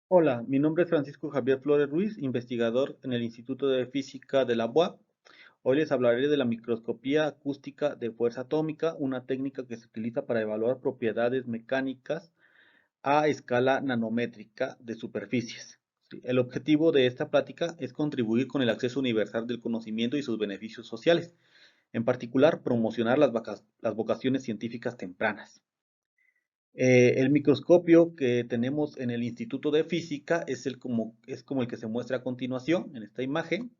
Hola, mi nombre es Francisco Javier Flores Ruiz, investigador en el Instituto de Física de la UAP. Hoy les hablaré de la microscopía acústica de fuerza atómica, una técnica que se utiliza para evaluar propiedades mecánicas a escala nanométrica de superficies. Sí, el objetivo de esta plática es contribuir con el acceso universal del conocimiento y sus beneficios sociales, en particular promocionar las vocaciones científicas tempranas. El microscopio que tenemos en el Instituto de Física es como el que se muestra a continuación en esta imagen.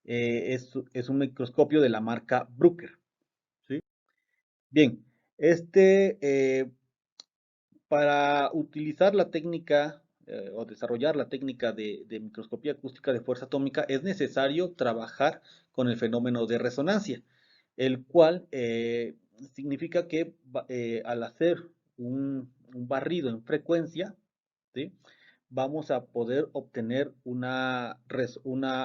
Es un microscopio de la marca Bruker, ¿sí? Bien, este, para utilizar la técnica o desarrollar la técnica de microscopía acústica de fuerza atómica es necesario trabajar con el fenómeno de resonancia, el cual significa que al hacer un barrido en frecuencia, ¿sí? Vamos a poder obtener una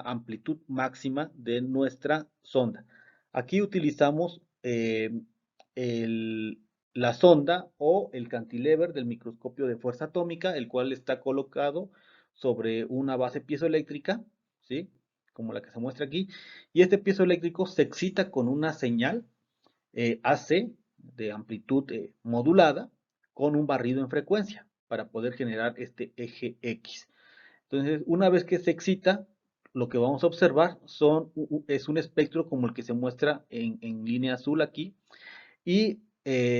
amplitud máxima de nuestra sonda. Aquí utilizamos el, la sonda o el cantilever del microscopio de fuerza atómica, el cual está colocado sobre una base piezoeléctrica, ¿sí? Como la que se muestra aquí, y este piezoeléctrico se excita con una señal AC de amplitud modulada con un barrido en frecuencia para poder generar este eje X. Entonces, una vez que se excita, lo que vamos a observar es un espectro como el que se muestra en línea azul aquí, y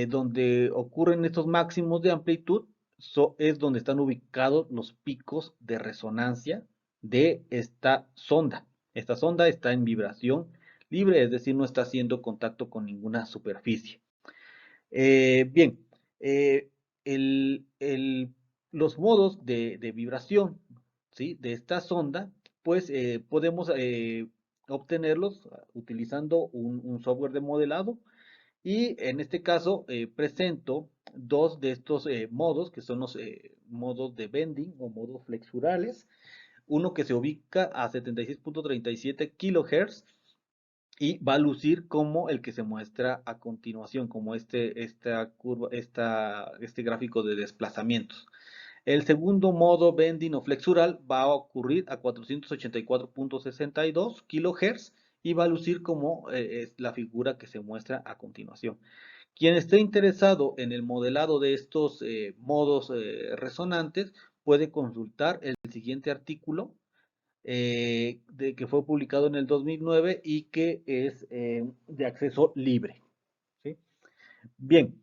donde ocurren estos máximos de amplitud es donde están ubicados los picos de resonancia de esta sonda. Esta sonda está en vibración libre, es decir, no está haciendo contacto con ninguna superficie. Bien, eh, el- el- los modos de vibración, ¿sí? De esta sonda, pues podemos obtenerlos utilizando un software de modelado, y en este caso presento dos de estos modos, que son los modos de bending o modos flexurales. Uno que se ubica a 76.37 kHz y va a lucir como el que se muestra a continuación, como esta curva, este gráfico de desplazamientos. El segundo modo bending o flexural va a ocurrir a 484.62 kHz y va a lucir como es la figura que se muestra a continuación. Quien esté interesado en el modelado de estos modos resonantes puede consultar el siguiente artículo que fue publicado en el 2009 y que es de acceso libre, ¿sí? Bien,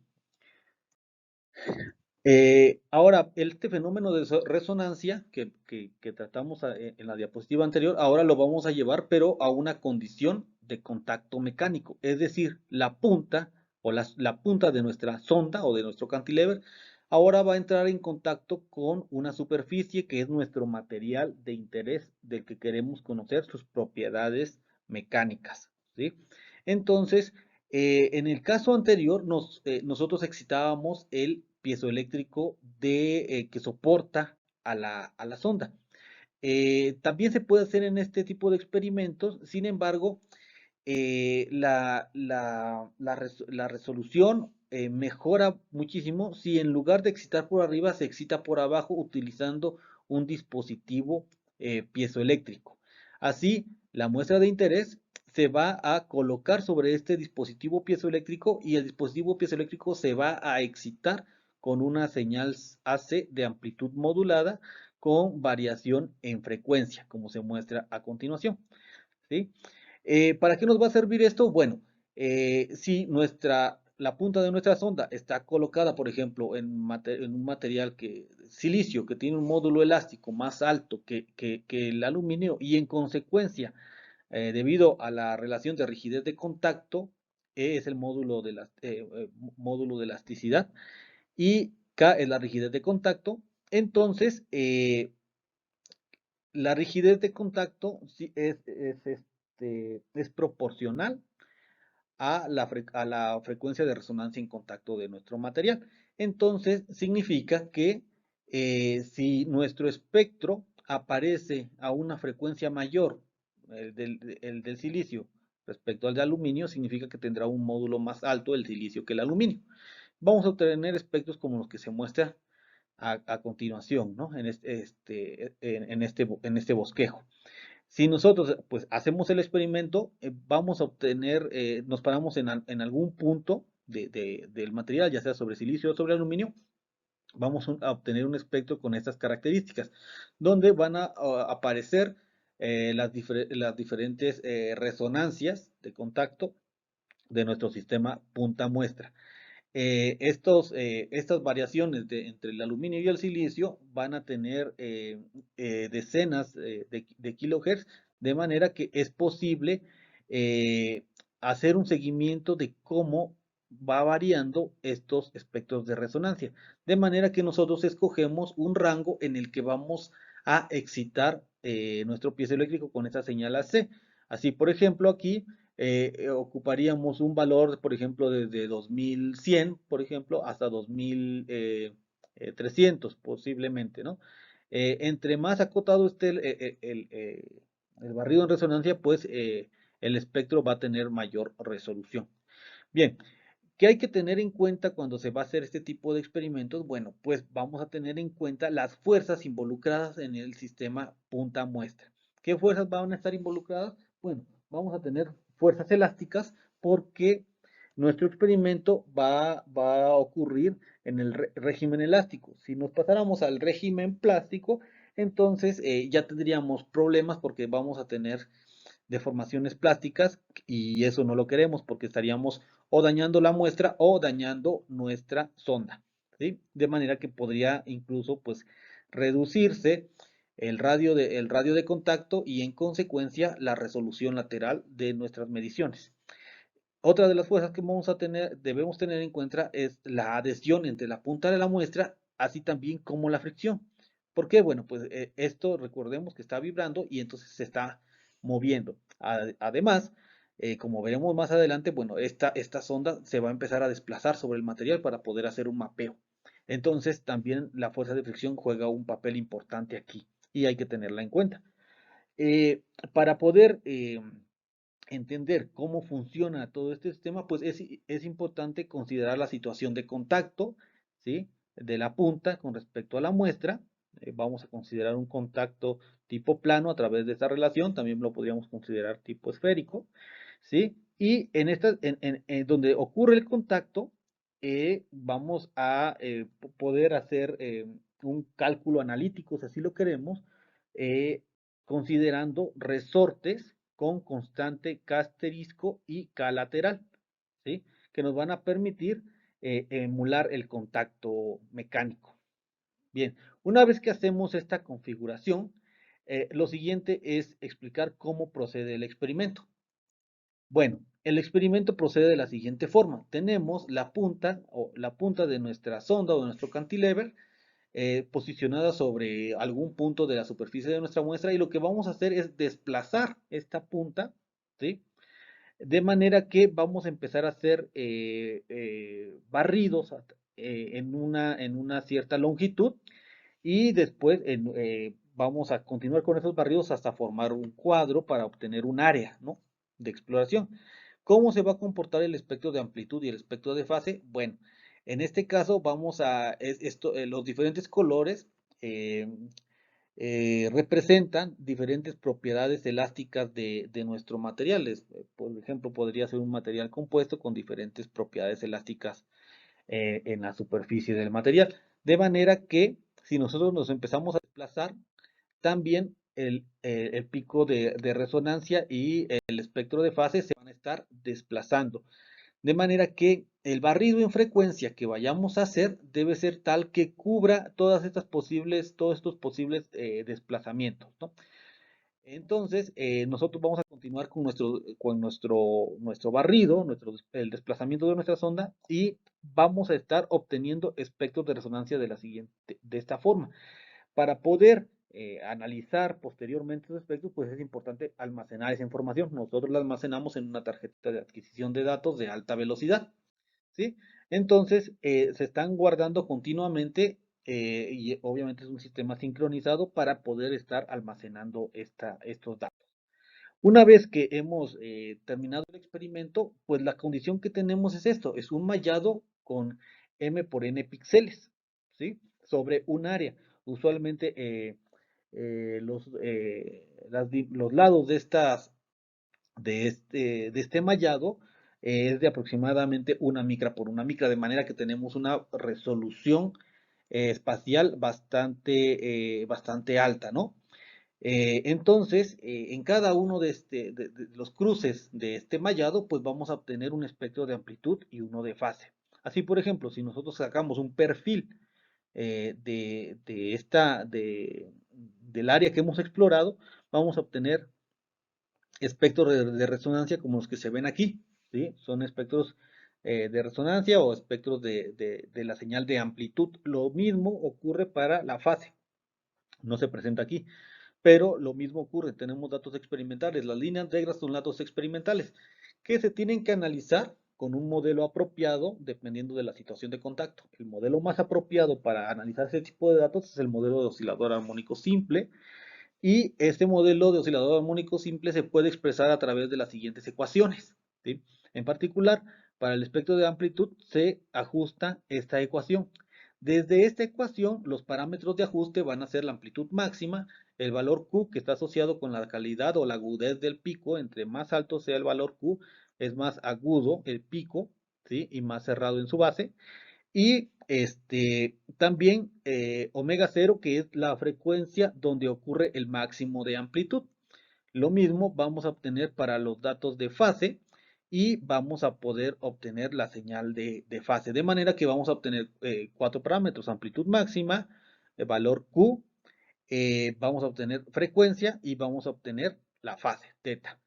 ahora este fenómeno de resonancia que tratamos en la diapositiva anterior, ahora lo vamos a llevar pero a una condición de contacto mecánico, es decir, la punta o la punta de nuestra sonda o de nuestro cantilever ahora va a entrar en contacto con una superficie que es nuestro material de interés del que queremos conocer sus propiedades mecánicas, ¿sí? Entonces, en el caso anterior, nosotros excitábamos el piezoeléctrico que soporta a la sonda. También se puede hacer en este tipo de experimentos, sin embargo, la resolución mejora muchísimo si en lugar de excitar por arriba, se excita por abajo utilizando un dispositivo piezoeléctrico. Así, la muestra de interés se va a colocar sobre este dispositivo piezoeléctrico y el dispositivo piezoeléctrico se va a excitar con una señal AC de amplitud modulada con variación en frecuencia, como se muestra a continuación, ¿sí? ¿Para qué nos va a servir esto? Bueno, si la punta de nuestra sonda está colocada, por ejemplo, en un material silicio, que tiene un módulo elástico más alto que el aluminio, y en consecuencia, debido a la relación de rigidez de contacto, E es el módulo de elasticidad y K es la rigidez de contacto, entonces la rigidez de contacto sí es proporcional a la frecuencia de resonancia en contacto de nuestro material. Entonces, significa que si nuestro espectro aparece a una frecuencia mayor, el del silicio, respecto al de aluminio, significa que tendrá un módulo más alto el silicio que el aluminio. Vamos a obtener espectros como los que se muestran a continuación, ¿no? En este bosquejo. Si nosotros pues hacemos el experimento, vamos a obtener, nos paramos en algún punto del material, ya sea sobre silicio o sobre aluminio, vamos a obtener un espectro con estas características, donde van a aparecer las diferentes resonancias de contacto de nuestro sistema punta muestra. Estas variaciones entre el aluminio y el silicio van a tener decenas de kilohertz, de manera que es posible eh, hacer un seguimiento de cómo va variando estos espectros de resonancia. De manera que nosotros escogemos un rango en el que vamos a excitar nuestro piezoeléctrico con esa señal AC. Así, por ejemplo, aquí ocuparíamos un valor, por ejemplo, desde 2100, por ejemplo, hasta 2300 posiblemente, ¿no? Entre más acotado esté el barrido en resonancia, pues el espectro va a tener mayor resolución. Bien, ¿qué hay que tener en cuenta cuando se va a hacer este tipo de experimentos? Bueno, pues vamos a tener en cuenta las fuerzas involucradas en el sistema punta muestra. ¿Qué fuerzas van a estar involucradas? Bueno, vamos a tener fuerzas elásticas porque nuestro experimento va a ocurrir en el régimen elástico. Si nos pasáramos al régimen plástico, entonces ya tendríamos problemas porque vamos a tener deformaciones plásticas y eso no lo queremos porque estaríamos o dañando la muestra o dañando nuestra sonda, ¿sí? De manera que podría incluso pues reducirse el radio de contacto y en consecuencia la resolución lateral de nuestras mediciones. Otra de las fuerzas que vamos a tener, debemos tener en cuenta es la adhesión entre la punta de la muestra, así también como la fricción. ¿Por qué? Bueno, pues esto recordemos que está vibrando y entonces se está moviendo. Además, como veremos más adelante, bueno, esta sonda se va a empezar a desplazar sobre el material para poder hacer un mapeo. Entonces, también la fuerza de fricción juega un papel importante aquí y hay que tenerla en cuenta. Eh, para poder entender cómo funciona todo este sistema, pues es importante considerar la situación de contacto, ¿sí? De la punta con respecto a la muestra. Vamos a considerar un contacto tipo plano a través de esta relación, también lo podríamos considerar tipo esférico, ¿sí? Y en donde ocurre el contacto, vamos a poder hacer un cálculo analítico, si así lo queremos, eh, considerando resortes con constante K asterisco y K lateral, ¿sí? Que nos van a permitir emular el contacto mecánico. Bien, una vez que hacemos esta configuración, lo siguiente es explicar cómo procede el experimento. Bueno, el experimento procede de la siguiente forma. Tenemos la punta de nuestra sonda o de nuestro cantilever posicionada sobre algún punto de la superficie de nuestra muestra y lo que vamos a hacer es desplazar esta punta, ¿sí? De manera que vamos a empezar a hacer barridos en una cierta longitud y después vamos a continuar con esos barridos hasta formar un cuadro para obtener un área, ¿no? De exploración. ¿Cómo se va a comportar el espectro de amplitud y el espectro de fase? Bueno, en este caso vamos a, los diferentes colores eh, representan diferentes propiedades elásticas de nuestro material. Por ejemplo, podría ser un material compuesto con diferentes propiedades elásticas en la superficie del material. De manera que si nosotros nos empezamos a desplazar, también el pico de resonancia y el espectro de fase se van a estar desplazando. De manera que el barrido en frecuencia que vayamos a hacer debe ser tal que cubra todos estos posibles desplazamientos, ¿no? Entonces, nosotros vamos a continuar con nuestro barrido, el desplazamiento de nuestra sonda y vamos a estar obteniendo espectros de resonancia de esta forma. Para poder analizar posteriormente esos espectros, pues es importante almacenar esa información. Nosotros la almacenamos en una tarjeta de adquisición de datos de alta velocidad, ¿sí? Entonces, se están guardando continuamente y obviamente es un sistema sincronizado para poder estar almacenando estos datos. Una vez que hemos terminado el experimento, pues la condición que tenemos es esto, es un mallado con m por n píxeles, ¿sí? sobre un área. Usualmente los lados de este mallado es de aproximadamente una micra por una micra, de manera que tenemos una resolución espacial bastante alta, ¿no? Entonces, en cada uno de los cruces de este mallado, pues vamos a obtener un espectro de amplitud y uno de fase. Así, por ejemplo, si nosotros sacamos un perfil del área que hemos explorado, vamos a obtener espectros de resonancia como los que se ven aquí, ¿sí? Son espectros de resonancia o espectros de la señal de amplitud. Lo mismo ocurre para la fase, no se presenta aquí. Pero lo mismo ocurre, tenemos datos experimentales. Las líneas negras son datos experimentales que se tienen que analizar con un modelo apropiado dependiendo de la situación de contacto. El modelo más apropiado para analizar ese tipo de datos es el modelo de oscilador armónico simple, y este modelo de oscilador armónico simple se puede expresar a través de las siguientes ecuaciones, ¿sí? En particular, para el espectro de amplitud se ajusta esta ecuación. Desde esta ecuación, los parámetros de ajuste van a ser la amplitud máxima, el valor Q, que está asociado con la calidad o la agudez del pico. Entre más alto sea el valor Q, es más agudo el pico, ¿sí? Y más cerrado en su base. Y también omega cero, que es la frecuencia donde ocurre el máximo de amplitud. Lo mismo vamos a obtener para los datos de fase, y vamos a poder obtener la señal de fase. De manera que vamos a obtener cuatro parámetros: amplitud máxima, el valor Q, vamos a obtener frecuencia y vamos a obtener la fase, teta.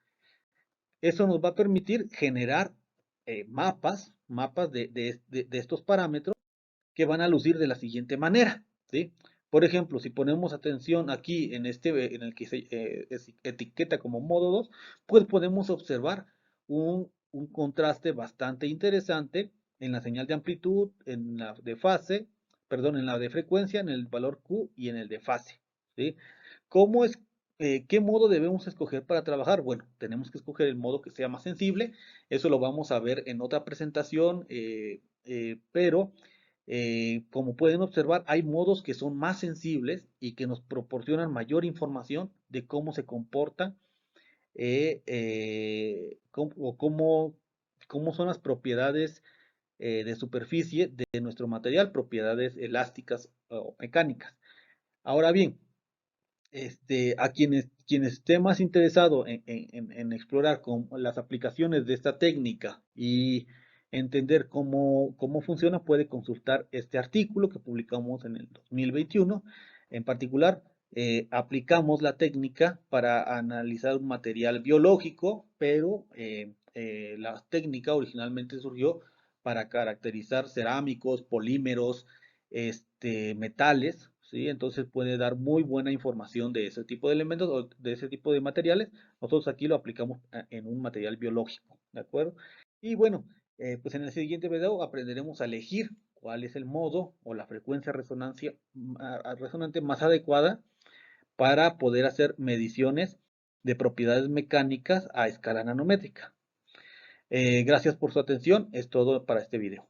Eso nos va a permitir generar mapas de estos parámetros que van a lucir de la siguiente manera, ¿sí? Por ejemplo, si ponemos atención aquí en el que se etiqueta como modo 2, pues podemos observar un contraste bastante interesante en la señal de amplitud, en la de fase, perdón, en la de frecuencia, en el valor Q y en el de fase, ¿sí? ¿Cómo es, ¿Qué modo debemos escoger para trabajar? Bueno, tenemos que escoger el modo que sea más sensible. Eso lo vamos a ver en otra presentación, pero como pueden observar, hay modos que son más sensibles y que nos proporcionan mayor información de cómo se comporta o cómo son las propiedades de superficie de nuestro material, propiedades elásticas o mecánicas. Ahora bien, a quienes estén más interesados en explorar las aplicaciones de esta técnica y entender cómo funciona, puede consultar este artículo que publicamos en el 2021. En particular, aplicamos la técnica para analizar un material biológico, pero la técnica originalmente surgió para caracterizar cerámicos, polímeros, metales, ¿sí? Entonces puede dar muy buena información de ese tipo de elementos o de ese tipo de materiales. Nosotros aquí lo aplicamos en un material biológico, ¿de acuerdo? Y bueno, pues en el siguiente video aprenderemos a elegir cuál es el modo o la frecuencia resonancia, resonante más adecuada para poder hacer mediciones de propiedades mecánicas a escala nanométrica. Gracias por su atención, es todo para este video.